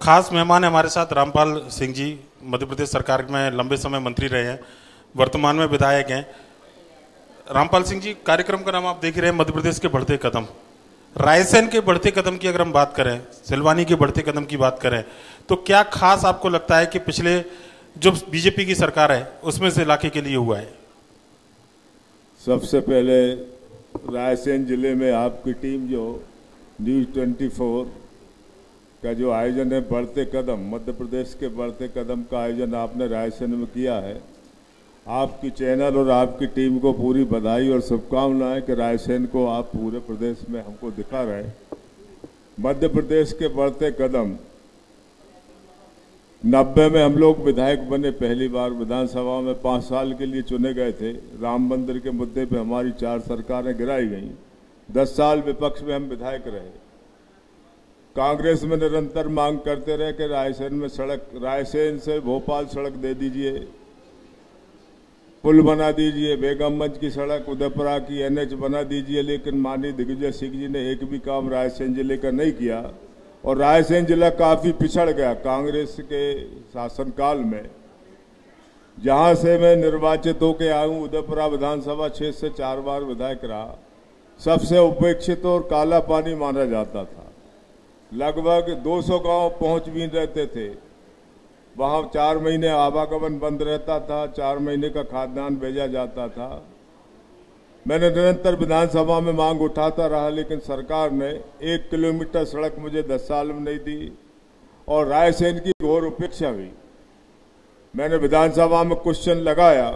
खास मेहमान है हमारे साथ रामपाल सिंह जी, मध्य प्रदेश सरकार में लंबे समय मंत्री रहे हैं, वर्तमान में विधायक हैं। रामपाल सिंह जी, कार्यक्रम का नाम आप देख रहे हैं मध्य प्रदेश के बढ़ते कदम। रायसेन के बढ़ते कदम की अगर हम बात करें, सिलवानी के बढ़ते कदम की बात करें, तो क्या खास आपको लगता है कि पिछले जो बीजेपी की सरकार है उसमें से इलाके के लिए हुआ है? सबसे पहले रायसेन जिले में आपकी टीम जो न्यूज़ 24 का जो आयोजन है, बढ़ते कदम, मध्य प्रदेश के बढ़ते कदम का आयोजन आपने रायसेन में किया है, आपकी चैनल और आपकी टीम को पूरी बधाई और शुभकामनाएं कि रायसेन को आप पूरे प्रदेश में हमको दिखा रहे हैं। मध्य प्रदेश के बढ़ते कदम, 90 में हम लोग विधायक बने, पहली बार विधानसभा में 5 साल के लिए चुने गए थे। राम मंदिर के मुद्दे पे हमारी 4 सरकारें गिराई गईं। 10 साल विपक्ष में हम विधायक रहे। कांग्रेस में निरंतर मांग करते रहे कि रायसेन में सड़क, रायसेन से भोपाल सड़क दे दीजिए, पुल बना दीजिए, बेगमगंज की सड़क, उदयपुरा की NH बना दीजिए, लेकिन माननीय दिग्विजय सिंह जी ने एक भी काम रायसेन जिले का नहीं किया और रायसेन जिला काफी पिछड़ गया कांग्रेस के शासनकाल में। जहां से मैं निर्वाचित होकर आया हूं, उदयपुरा विधानसभा क्षेत्र से 4 बार विधायक रहा, सबसे उपेक्षित और काला पानी माना जाता था। लगभग 200 गांव पहुंच भी रहते थे। वहां 4 महीने आवागमन बंद रहता था, 4 महीने का खाद्यान्न भेजा जाता था। मैंने निरंतर विधानसभा में मांग उठाता रहा, लेकिन सरकार ने 1 किलोमीटर सड़क मुझे 10 साल में नहीं दी और रायसेन की घोर उपेक्षा हुई। मैंने विधानसभा में क्वेश्चन लगाया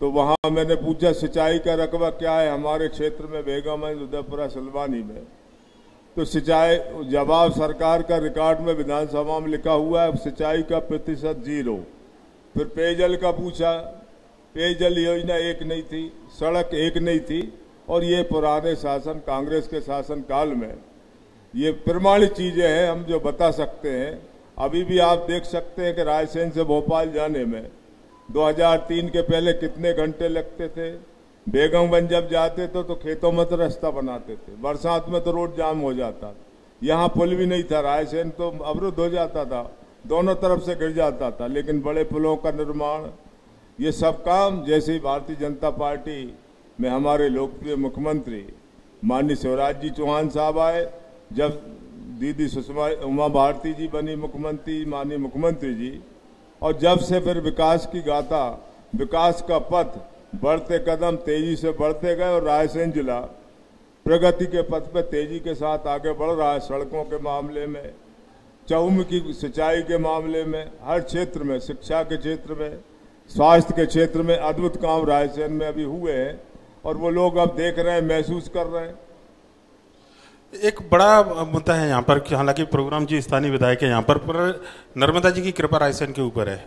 तो वहां मैंने पूछा सिंचाई का रकबा क्या है हमारे क्षेत्र में, बेगमगंज, उदयपुरा, सिलवानी में। तो सिंचाई जवाब सरकार का रिकॉर्ड में विधानसभा में लिखा हुआ है सिंचाई का प्रतिशत 0। फिर पेयजल का पूछा, पेयजल योजना एक नहीं थी, सड़क एक नहीं थी। और ये पुराने शासन, कांग्रेस के शासन काल में ये प्रमाणित चीजें हैं, हम जो बता सकते हैं। अभी भी आप देख सकते हैं कि रायसेन से भोपाल जाने में 2003 के पहले कितने घंटे लगते थे। बेगमगंज जब जाते थे तो खेतों में तो रास्ता बनाते थे, बरसात में तो रोड जाम हो जाता था। यहाँ पुल भी नहीं था, रायसेन तो अवरुद्ध हो जाता था, दोनों तरफ से गिर जाता था। लेकिन बड़े पुलों का निर्माण, ये सब काम जैसे ही भारतीय जनता पार्टी में हमारे लोकप्रिय मुख्यमंत्री माननीय शिवराज जी चौहान साहब आए, जब दीदी सुषमा उमा भारती जी बनी मुख्यमंत्री, माननीय मुख्यमंत्री जी, और जब से फिर विकास की गाथा, विकास का पथ, बढ़ते कदम तेजी से बढ़ते गए और रायसेन जिला प्रगति के पथ पर तेजी के साथ आगे बढ़ रहा है। सड़कों के मामले में, चहुमुखी सिंचाई के मामले में, हर क्षेत्र में, शिक्षा के क्षेत्र में, स्वास्थ्य के क्षेत्र में अद्भुत काम रायसेन में अभी हुए हैं और वो लोग अब देख रहे हैं, महसूस कर रहे हैं। एक बड़ा मुद्दा है यहाँ पर कि हालांकि प्रोग्राम जी स्थानीय विधायक है यहाँ पर नर्मदा जी की कृपा रायसेन के ऊपर है।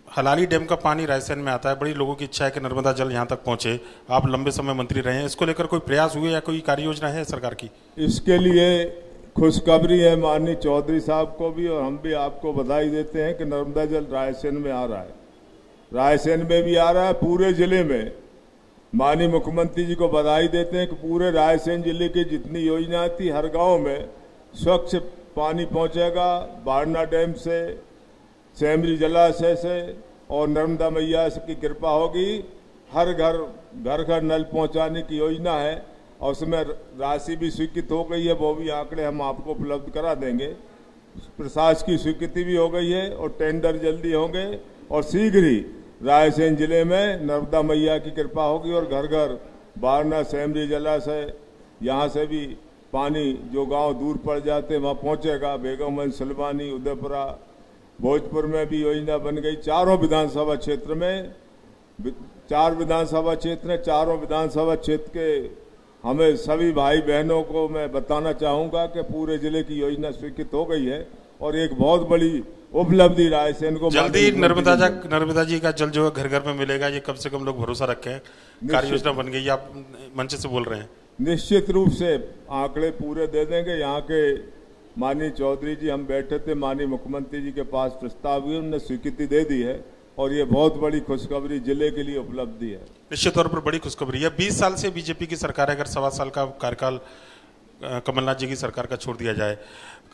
हलाली डैम का पानी रायसेन में आता है, बड़ी लोगों की इच्छा है कि नर्मदा जल यहाँ तक पहुंचे। आप लंबे समय मंत्री रहे हैं, इसको लेकर कोई प्रयास हुए या कोई कार्य योजना है सरकार की? इसके लिए खुशखबरी है माननीय चौधरी साहब को भी, और हम भी आपको बधाई देते हैं कि नर्मदा जल रायसेन में आ रहा है। रायसेन में भी आ रहा है, पूरे जिले में। माननीय मुख्यमंत्री जी को बधाई देते हैं कि पूरे रायसेन जिले की जितनी योजना थी, हर गांव में स्वच्छ पानी पहुंचेगा। बारना डैम से, सेमरी जलाशय से और नर्मदा मैया की कृपा होगी, हर घर नल पहुंचाने की योजना है और उसमें राशि भी स्वीकृत हो गई है। वो भी आंकड़े हम आपको उपलब्ध करा देंगे। प्रशासन की स्वीकृति भी हो गई है और टेंडर जल्दी होंगे और शीघ्र ही रायसेन जिले में नर्मदा मैया की कृपा होगी और घर घर बारना, सेमरी जलाशय, यहाँ से भी पानी जो गांव दूर पड़ जाते हैं वहाँ पहुँचेगा। बेगमगंज, सिलवानी, उदयपुरा, भोजपुर में भी योजना बन गई। चारों विधानसभा क्षेत्र में, 4 विधानसभा क्षेत्र हैं, चारों विधानसभा क्षेत्र के हमें सभी भाई बहनों को मैं बताना चाहूंगा कि पूरे जिले की योजना स्वीकृत हो गई है और एक बहुत बड़ी उपलब्धि रायसेन को जल्दी नर्मदा जी का जल जो है घर घर में मिलेगा, ये कम से कम लोग भरोसा रखें। कार्य योजना बन गई, आप मंच से बोल रहे हैं। निश्चित रूप से आंकड़े पूरे दे देंगे। यहाँ के माननीय चौधरी जी, हम बैठे थे, माननीय मुख्यमंत्री जी के पास प्रस्ताव हुए, उन्होंने स्वीकृति दे दी है और ये बहुत बड़ी खुशखबरी जिले के लिए उपलब्धि है। निश्चित तौर पर बड़ी खुशखबरी है। 20 साल से बीजेपी की सरकार है, अगर 1.25 साल का कार्यकाल कमलनाथ जी की सरकार का छोड़ दिया जाए,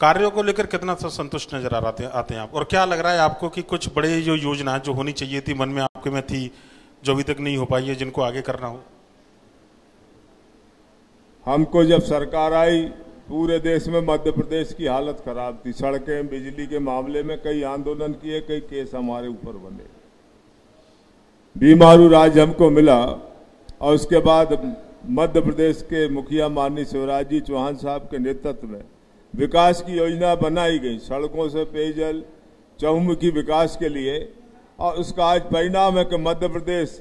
कार्यों को लेकर कितना संतुष्ट नजर आते हैं आप, और क्या लग रहा है आपको कि कुछ बड़े जो योजना जो होनी चाहिए थी मन में आपके में थी जो अभी तक नहीं हो पाई है, जिनको आगे करना हो? हमको जब सरकार आई पूरे देश में मध्य प्रदेश की हालत खराब थी। सड़कें, बिजली के मामले में कई आंदोलन किए, कई केस हमारे ऊपर बने। बीमारू राज हमको मिला और उसके बाद मध्य प्रदेश के मुखिया माननीय शिवराज जी चौहान साहब के नेतृत्व में विकास की योजना बनाई गई, सड़कों से पेयजल, चहुमुखी विकास के लिए। और उसका आज परिणाम है कि मध्य प्रदेश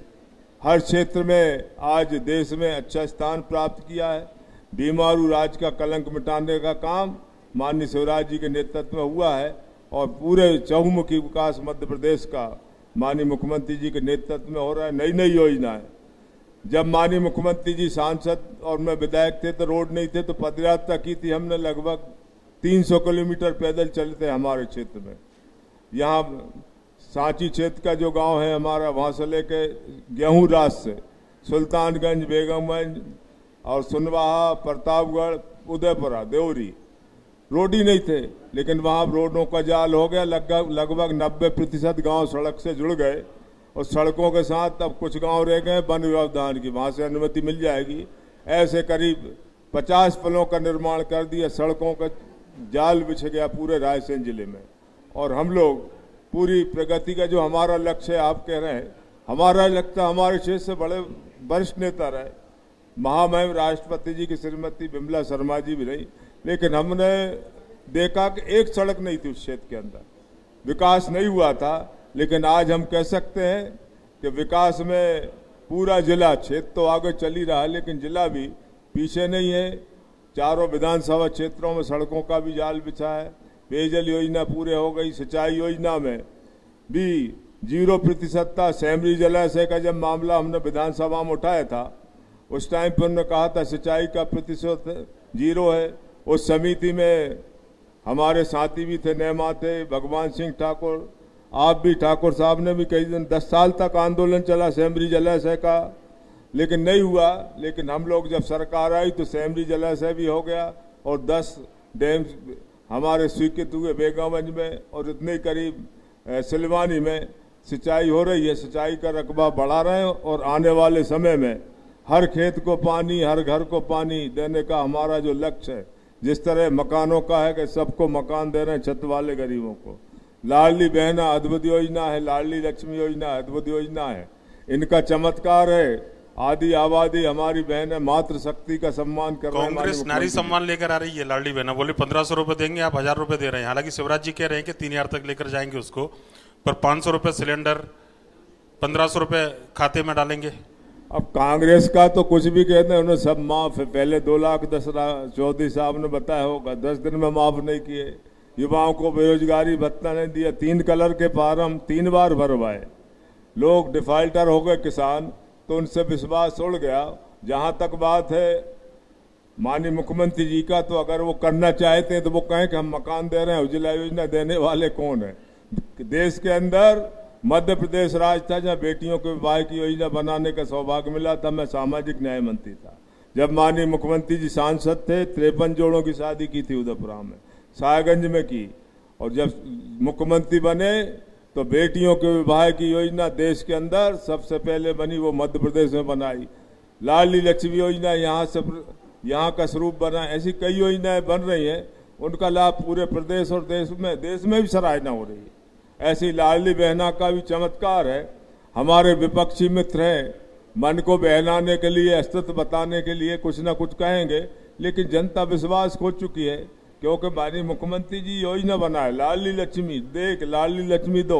हर क्षेत्र में आज देश में अच्छा स्थान प्राप्त किया है। बीमारू राज का कलंक मिटाने का काम माननीय शिवराज जी के नेतृत्व में हुआ है और पूरे चहुमुखी विकास मध्य प्रदेश का माननीय मुख्यमंत्री जी के नेतृत्व में हो रहा है। नई नई योजनाएं, जब माननीय मुख्यमंत्री जी सांसद और मैं विधायक थे तो रोड नहीं थे, तो पदयात्रा की थी हमने, लगभग 300 किलोमीटर पैदल चलते हमारे क्षेत्र में। यहाँ सांची क्षेत्र का जो गांव है हमारा, वहां से लेके गेहूं राज से सुल्तानगंज, बेगमगंज और सुनवाहा, प्रतापगढ़, उदयपुरा, देवरी, रोड ही नहीं थे, लेकिन वहां रोडों का जाल हो गया। लगभग 90% गांव सड़क से जुड़ गए और सड़कों के साथ अब कुछ गांव रह गए वन व्यवधान की, वहां से अनुमति मिल जाएगी। ऐसे करीब 50 पुलों का निर्माण कर दिया, सड़कों का जाल बिछ गया पूरे रायसेन जिले में। और हम लोग पूरी प्रगति का जो हमारा लक्ष्य है, आप कह रहे हैं, हमारा लक्ष्य हमारे क्षेत्र से बड़े वरिष्ठ नेता रहे, महामहिम राष्ट्रपति जी की श्रीमती विमला शर्मा जी भी रही, लेकिन हमने देखा कि एक सड़क नहीं थी उस क्षेत्र के अंदर, विकास नहीं हुआ था। लेकिन आज हम कह सकते हैं कि विकास में पूरा जिला, क्षेत्र तो आगे चल ही रहा है लेकिन जिला भी पीछे नहीं है। चारों विधानसभा क्षेत्रों में सड़कों का भी जाल बिछा है, पेयजल योजना पूरे हो गई, सिंचाई योजना में भी 0% था। सेमरी जलाशय का जब मामला हमने विधानसभा में उठाया था, उस टाइम पर उन्होंने कहा था सिंचाई का प्रतिशत 0 है। उस समिति में हमारे साथी भी थे, नेमा थे, भगवान सिंह ठाकुर, आप भी, ठाकुर साहब ने भी कई दिन 10 साल तक आंदोलन चला सेमरी जलाशय का, लेकिन नहीं हुआ। लेकिन हम लोग जब सरकार आई तो सेमरी जलाशय भी हो गया और 10 डैम हमारे स्वीकृत हुए बेगमगंज में, और इतने करीब सिलवानी में सिंचाई हो रही है। सिंचाई का रकबा बढ़ा रहे हैं और आने वाले समय में हर खेत को पानी, हर घर को पानी देने का हमारा जो लक्ष्य है, जिस तरह मकानों का है कि सबको मकान दे रहे हैं, छत वाले गरीबों को। लाडली बहना अद्भुत योजना है, लाडली लक्ष्मी योजना अद्भुत योजना है, इनका चमत्कार है। आदि आबादी हमारी बहन है, मातृशक्ति का सम्मान कर रहे हैं। कांग्रेस नारी सम्मान लेकर आ रही है, लाडली बहना बोले 1500 रुपए देंगे, आप 1000 रुपए दे रहे हैं। हालांकि शिवराज जी कह रहे हैं कि 3000 तक लेकर जाएंगे उसको, पर 500 रुपए सिलेंडर, 1500 रुपए खाते में डालेंगे। अब कांग्रेस का तो कुछ भी कहते हैं, उन्हें सब माफ है। पहले 2,10,00,000 चौधरी साहब ने बताया होगा, 10 दिन में माफ नहीं किए। युवाओं को बेरोजगारी भत्ता नहीं दिया, 3 कलर के फार्म 3 बार भरवाए। लोग डिफाल्टर हो गए किसान, तो उनसे विश्वास उड़ गया। जहां तक बात है माननीय मुख्यमंत्री जी का, तो अगर वो करना चाहते हैं तो वो कहें कि हम मकान दे रहे हैं, उज्ज्वला योजना देने वाले कौन है? देश के अंदर मध्य प्रदेश राज्य था जहां बेटियों के विवाह की योजना बनाने का सौभाग्य मिला था। मैं सामाजिक न्याय मंत्री था जब माननीय मुख्यमंत्री जी सांसद थे। 53 जोड़ों की शादी की थी उदयपुरा में, साहेबगंज में की, और जब मुख्यमंत्री बने तो बेटियों के विवाह की योजना देश के अंदर सबसे पहले बनी, वो मध्य प्रदेश में बनाई। लाडली लक्ष्मी योजना यहाँ का स्वरूप बना। ऐसी कई योजनाएं बन रही हैं, उनका लाभ पूरे प्रदेश और देश में भी सराहना हो रही है। ऐसी लाडली बहना का भी चमत्कार है। हमारे विपक्षी मित्र हैं, मन को बहलाने के लिए, अस्तित्व बताने के लिए कुछ ना कुछ कहेंगे, लेकिन जनता विश्वास खो चुकी है, क्योंकि माननीय मुख्यमंत्री जी योजना बनाए लाडली लक्ष्मी, देख लाडली लक्ष्मी दो,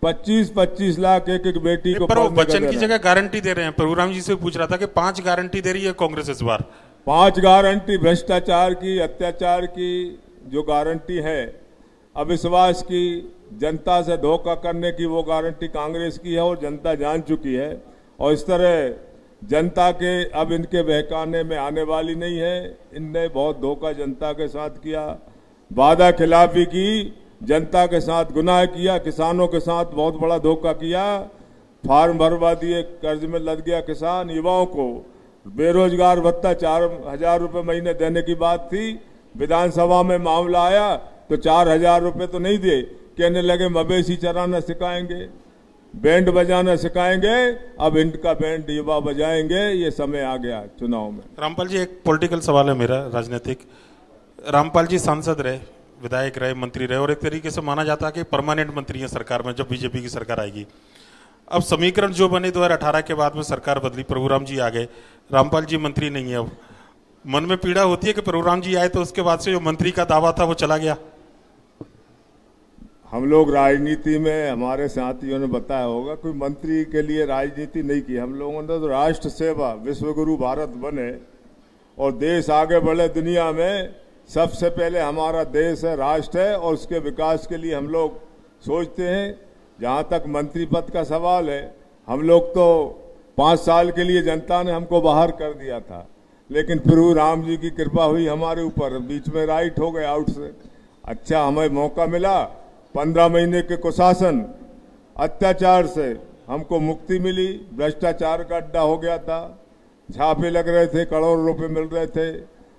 25-25 लाख एक बेटी को। पर वो वचन की जगह गारंटी दे रहे हैं। प्रभुराम जी से पूछ रहा था कि 5 गारंटी दे रही है कांग्रेस इस बार। 5 गारंटी भ्रष्टाचार की, अत्याचार की जो गारंटी है, अविश्वास की, जनता से धोखा करने की, वो गारंटी कांग्रेस की है और जनता जान चुकी है। और इस तरह जनता के अब इनके बहकाने में आने वाली नहीं है। इनने बहुत धोखा जनता के साथ किया, वादा खिलाफी की, जनता के साथ गुनाह किया, किसानों के साथ बहुत बड़ा धोखा किया। फार्म भरवा दिए, कर्ज में लद गया किसान। युवाओं को बेरोजगार भत्ता 4,000 रुपये महीने देने की बात थी, विधानसभा में मामला आया तो 4,000 रुपए तो नहीं दिए, कहने लगे मवेशी चराना सिखाएंगे, बैंड बजाना सिखाएंगे, अब इनका बैंड युवा बजाएंगे। ये समय आ गया चुनाव में। रामपाल जी, एक पॉलिटिकल सवाल है मेरा, राजनीतिक। रामपाल जी सांसद रहे, विधायक रहे, मंत्री रहे, और एक तरीके से माना जाता है कि परमानेंट मंत्री है सरकार में जब बीजेपी की सरकार आएगी। अब समीकरण जो बने 2018 के बाद में सरकार बदली, प्रभुराम जी आ गए, रामपाल जी मंत्री नहीं है। अब मन में पीड़ा होती है कि प्रभुराम जी आए तो उसके बाद से जो मंत्री का दावा था वो चला गया। हम लोग राजनीति में, हमारे साथियों ने बताया होगा, कोई मंत्री के लिए राजनीति नहीं की। हम लोगों ने तो राष्ट्र सेवा, विश्वगुरु भारत बने और देश आगे बढ़े दुनिया में, सबसे पहले हमारा देश है, राष्ट्र है, और उसके विकास के लिए हम लोग सोचते हैं। जहां तक मंत्री पद का सवाल है, हम लोग तो 5 साल के लिए जनता ने हमको बाहर कर दिया था, लेकिन प्रभु राम जी की कृपा हुई हमारे ऊपर, बीच में राइट हो गए आउट से। अच्छा हमें मौका मिला, 15 महीने के कुशासन, अत्याचार से हमको मुक्ति मिली। भ्रष्टाचार का अड्डा हो गया था, छापे लग रहे थे, करोड़ों रुपए मिल रहे थे।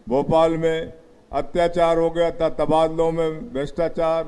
भोपाल में अत्याचार हो गया था, तबादलों में भ्रष्टाचार,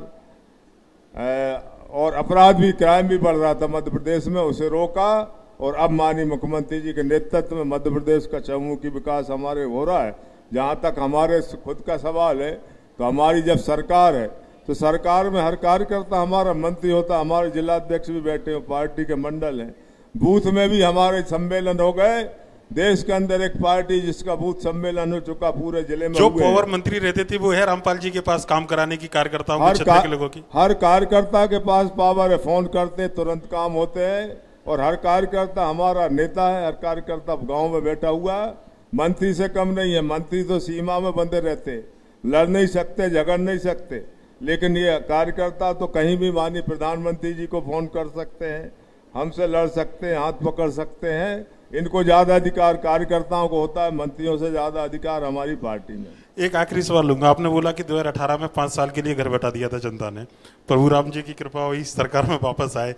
और अपराध भी, क्राइम भी बढ़ रहा था मध्य प्रदेश में, उसे रोका। और अब माननीय मुख्यमंत्री जी के नेतृत्व में मध्य प्रदेश का चहुमुखी विकास हमारे हो रहा है। जहां तक हमारे खुद का सवाल है, तो हमारी जब सरकार है तो सरकार में हर कार्यकर्ता हमारा मंत्री होता, हमारे जिलाध्यक्ष भी बैठे हो, पार्टी के मंडल हैं, बूथ में भी हमारे सम्मेलन हो गए। देश के अंदर एक पार्टी जिसका बूथ सम्मेलन हो चुका पूरे जिले में, जो पावर मंत्री रहते थे वो है रामपाल जी के पास काम कराने की, कार्यकर्ताओं को, क्षेत्र के लोगों की। हर कार्यकर्ता के पास पावर है, फोन करते तुरंत काम होते हैं, और हर कार्यकर्ता हमारा नेता है। हर कार्यकर्ता गांव में बैठा हुआ है, मंत्री से कम नहीं है। मंत्री तो सीमा में बंधे रहते, लड़ नहीं सकते, झगड़ नहीं सकते, लेकिन ये कार्यकर्ता तो कहीं भी माननीय प्रधानमंत्री जी को फोन कर सकते हैं, हमसे लड़ सकते हैं, हाथ पकड़ सकते हैं। इनको ज्यादा अधिकार कार्यकर्ताओं को होता है, मंत्रियों से ज्यादा अधिकार हमारी पार्टी में। एक आखिरी सवाल लूंगा, आपने बोला कि 2018 में 5 साल के लिए घर बैठा दिया था जनता ने, प्रभुराम जी की कृपा हुई, सरकार में वापस आए।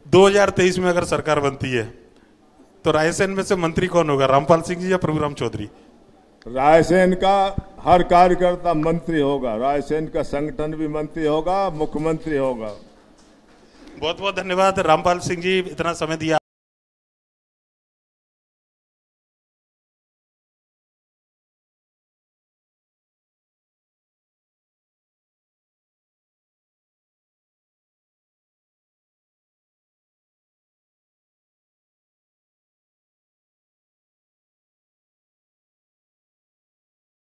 2023 में अगर सरकार बनती है तो रायसेन में से मंत्री कौन होगा, रामपाल सिंह जी या प्रभुराम चौधरी? रायसेन का हर कार्यकर्ता मंत्री होगा, रायसेन का संगठन भी मंत्री होगा, मुख्यमंत्री होगा। बहुत बहुत धन्यवाद रामपाल सिंह जी, इतना समय दिया।